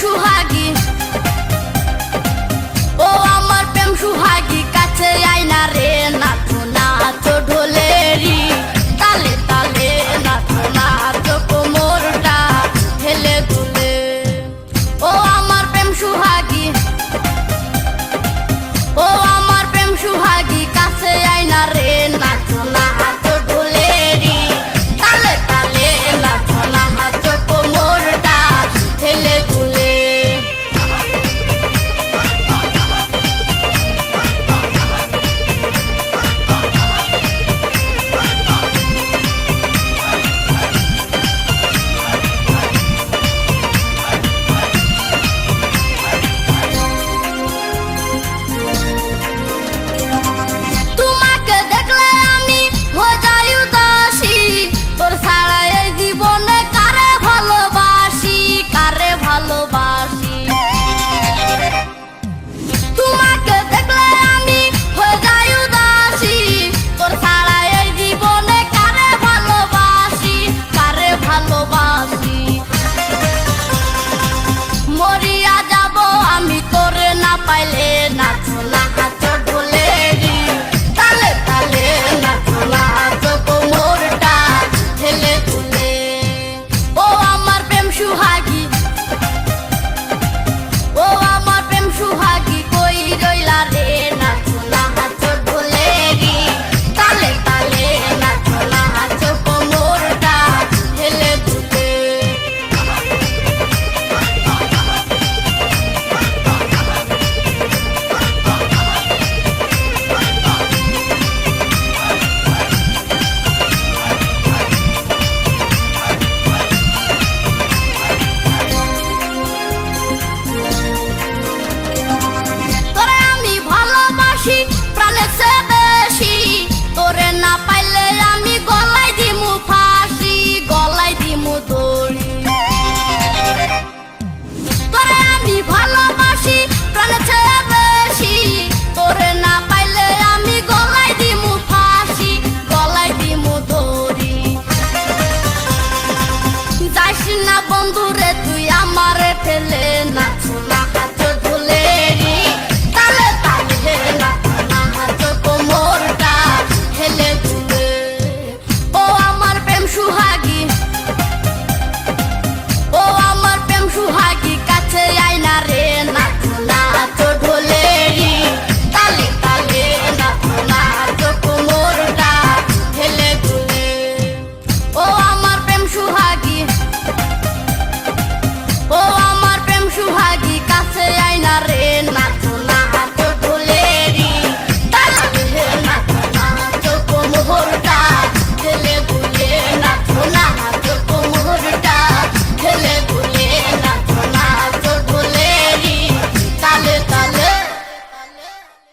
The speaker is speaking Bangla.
সুহাগী, ও আমার প্রেম সুহাগী, কাছে আয়না রে নাচো নাচো ঢোলেরি তালে তালে, নাচো নাচো কোমরটা হেলে দুলে। ও আমার প্রেম সুহাগী, ও আমার প্রেম সুহাগী, কাছে আয়না রে নাচো নাচো ঢোলেরি তালে তালে, নাচো নাচো কোমরটা হেলে দুলে। তোমাকে দেখলে আমি হয়ে যাই উদাসী, তোর ছাড়া এই জীবনে কারে ভালোবাসি, কারে ভালোবাসি। তোমাকে দেখলে আমি হয়ে যাই উদাসী, তোর ছাড়া এই জীবনে কারে ভালোবাসি, কারে ভালোবাসি। মরিয়া যাব আমি তোরে না পাইলে, নাচো নাচো ঢোলেরি তালে তালে, নাচো নাচো কোমরটা হেলে দুলে। ও আমার প্রেম সুহাগী, ও আমার প্রেম সুহাগী, কই রইলা রে, নাচো নাচো ঢোলেরি তালে তালে, নাচো নাচো কোমরটা হেলে দুলে। তোরে আমি ভালোবাসি প্রাণের চেয়ে বেশি, তোরে না পাইলে আমি গলায় দিমু ফাঁসি, গলায় দিমু দড়ি। তোরে আমি ভালোবাসি প্রাণের চেয়ে বেশি, তোরে না পাইলে আমি গলায় দিমু ফাঁসি, গলায় দিমু দড়ি। যাইস না বন্ধুরে তুই আমারে ফেলে, নাচো না